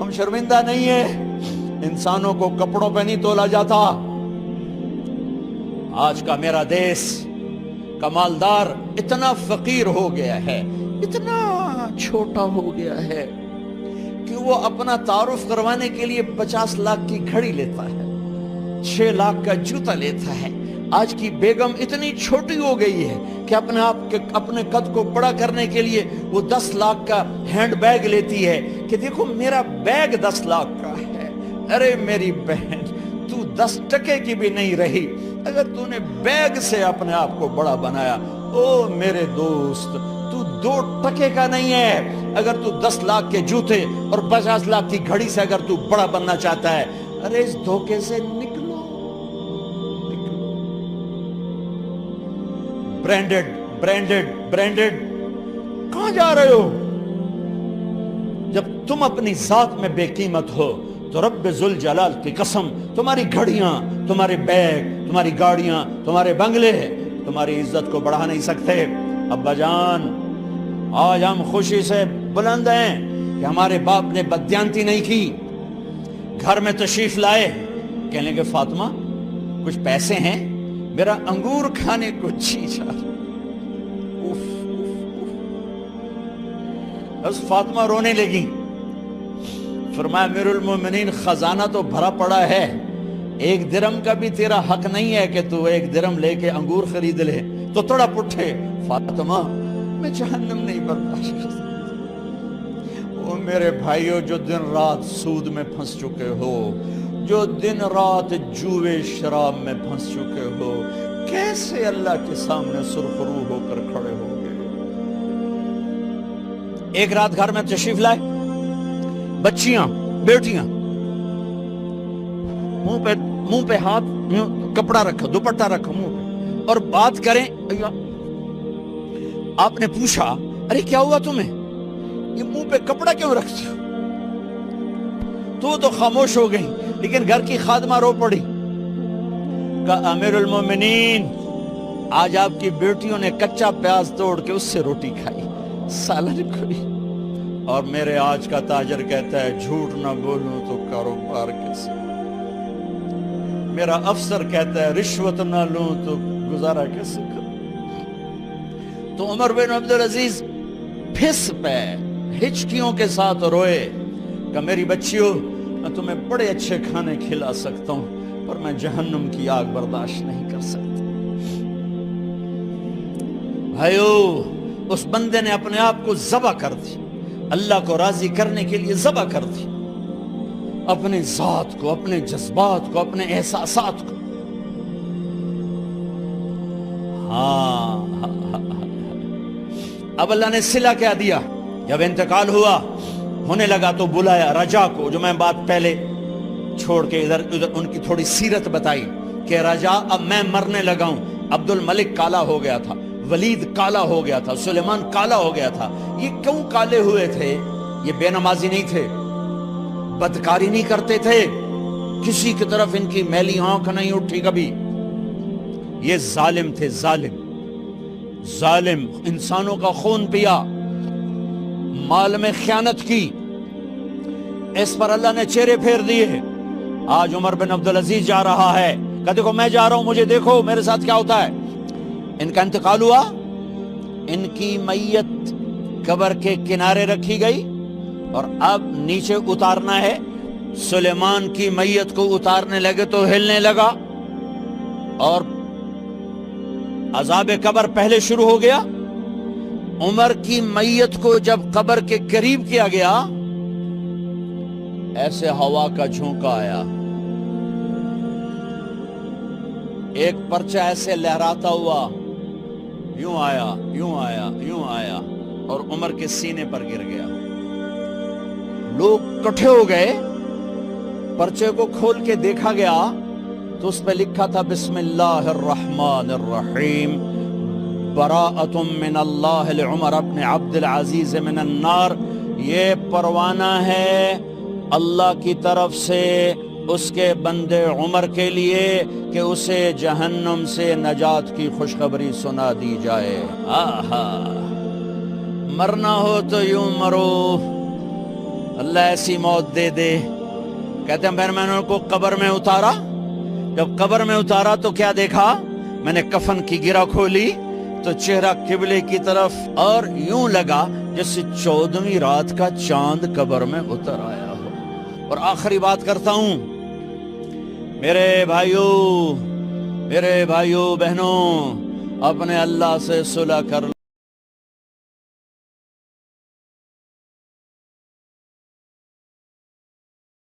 ہم شرمندہ نہیں ہیں، انسانوں کو کپڑوں پہ نہیں تولا جاتا۔ آج کا میرا دیس کا مالدار اتنا فقیر ہو گیا ہے، اتنا چھوٹا ہو گیا ہے کہ وہ اپنا تعارف کروانے کے لیے 50 لاکھ کی گھڑی لیتا ہے، 6 لاکھ کا جوتا لیتا ہے۔ آج کی بیگم اتنی چھوٹی ہو گئی ہے کہ اپنے قد کو بڑا کرنے کے لیے وہ 10 لاکھ کا ہینڈ بیگ لیتی ہے کہ دیکھو میرا بیگ 10 لاکھ کا ہے۔ ارے میری بہن، تو 10 ٹکے کی بھی نہیں رہی اگر تو نے بیگ سے اپنے آپ کو بڑا بنایا۔ او میرے دوست، تو 2 ٹکے کا نہیں ہے اگر تو 10 لاکھ کے جوتے اور 50 لاکھ کی گھڑی سے اگر تو بڑا بننا چاہتا ہے۔ ارے اس دھوکے سے نکلو۔ برینڈڈ برینڈڈ برینڈڈ، کہاں جا رہے ہو؟ جب تم اپنی ذات میں بے قیمت ہو تو رب ذوالجلال کی قسم، تمہاری گھڑیاں، تمہارے بیگ، تمہاری گاڑیاں، تمہارے بنگلے تمہاری عزت کو بڑھا نہیں سکتے۔ ابا جان، آج ہم خوشی سے بلند ہیں کہ ہمارے باپ نے بددیانتی نہیں کی۔ گھر میں تشریف لائے، کہنے لگے فاطمہ کچھ پیسے ہیں، میرا انگور کھانے کو جی چاہ رہا۔ بس فاطمہ رونے لگی۔ فرمایا امیر المومنین، خزانہ تو بھرا پڑا ہے، 1 درہم کا بھی تیرا حق نہیں ہے کہ تو 1 درہم لے کے انگور خرید لے۔ تو تڑپ اٹھے، فاطمہ میں جہنم نہیں برداشت کر سکتا۔ او میرے بھائیو، جو دن رات سود میں پھنس چکے ہو، جو دن رات جوے شراب میں پھنس چکے ہو، کیسے اللہ کے سامنے سرخرو ہو کر کھڑے ہو گئے؟ ایک رات گھر میں تشریف لائے، بچیاں، بیٹیاں، منہ پہ ہاتھ، کپڑا رکھا، دوپٹہ رکھا منہ پہ، اور بات کریں۔ آپ نے پوچھا ارے کیا ہوا تمہیں، یہ منہ پہ کپڑا کیوں رکھتے ہو؟ تو خاموش ہو گئی، لیکن گھر کی خادمہ رو پڑی۔ کہا امیر المومنین، آج آپ کی بیٹیوں نے کچا پیاز توڑ کے اس سے روٹی کھائی، سالن کھائی، اور میرے آج کا تاجر کہتا ہے جھوٹ نہ بولوں تو کاروبار کیسے؟ میرا افسر کہتا ہے رشوت نہ لوں تو گزارا کیسے کروں؟ تو عمر بن عبدالعزیز پھس پہ ہچکیوں کے ساتھ روئے کہ میری بچیوں، میں تمہیں بڑے اچھے کھانے کھلا سکتا ہوں پر میں جہنم کی آگ برداشت نہیں کر سکتا۔ بھائیو، اس بندے نے اپنے آپ کو ذبح کر دی، اللہ کو راضی کرنے کے لیے ذبح کر دی، اپنے ذات کو، اپنے جذبات کو، اپنے احساسات کو۔ اب اللہ نے صلہ کیا دیا؟ جب انتقال ہوا، ہونے لگا تو بلایا رجا کو، جو میں بات پہلے چھوڑ کے ادھر ان کی تھوڑی سیرت بتائی کہ رجا اب میں مرنے لگا ہوں۔ عبد الملک کالا ہو گیا تھا، ولید کالا ہو گیا تھا، سلیمان کالا ہو گیا تھا۔ یہ کیوں کالے ہوئے تھے؟ یہ بے نمازی نہیں تھے، بدکاری نہیں کرتے تھے، کسی کی طرف ان کی میلی آنکھ نہیں اٹھی کبھی۔ یہ ظالم تھے، ظالم ظالم، انسانوں کا خون پیا، مال میں خیانت کی، اس پر اللہ نے چہرے پھیر دیے۔ آج عمر بن عبدالعزیز جا رہا ہے کہ دیکھو میں جا رہا ہوں، مجھے دیکھو میرے ساتھ کیا ہوتا ہے۔ ان کا انتقال ہوا، ان کی میت قبر کے کنارے رکھی گئی، اور اب نیچے اتارنا ہے۔ سلیمان کی میت کو اتارنے لگے تو ہلنے لگا، اور عذاب قبر پہلے شروع ہو گیا۔ عمر کی میت کو جب قبر کے قریب کیا گیا، ایسے ہوا کا جھونکا آیا، ایک پرچہ ایسے لہراتا ہوا یوں آیا، یوں آیا، یوں آیا، اور عمر کے سینے پر گر گیا۔ لوگ کٹھے ہو گئے، پرچے کو کھول کے دیکھا گیا تو اس پہ لکھا تھا بسم اللہ الرحمن الرحیم، براءۃ من اللہ لعمر بن عبد العزیز من النار۔ یہ پروانہ ہے اللہ کی طرف سے اس کے بندے عمر کے لیے کہ اسے جہنم سے نجات کی خوشخبری سنا دی جائے۔ آہا، مرنا ہو تو یوں مرو، اللہ ایسی موت دے دے. کہتے ہیں میں نے ان کو قبر میں اتارا. جب قبر میں اتارا تو کیا دیکھا؟ میں نے کفن کی گرہ کھولی تو چہرہ قبلے کی طرف، اور یوں لگا جیسے 14ویں رات کا چاند قبر میں اتر آیا ہو. اور آخری بات کرتا ہوں، میرے بھائیوں بہنوں، اپنے اللہ سے صلح کر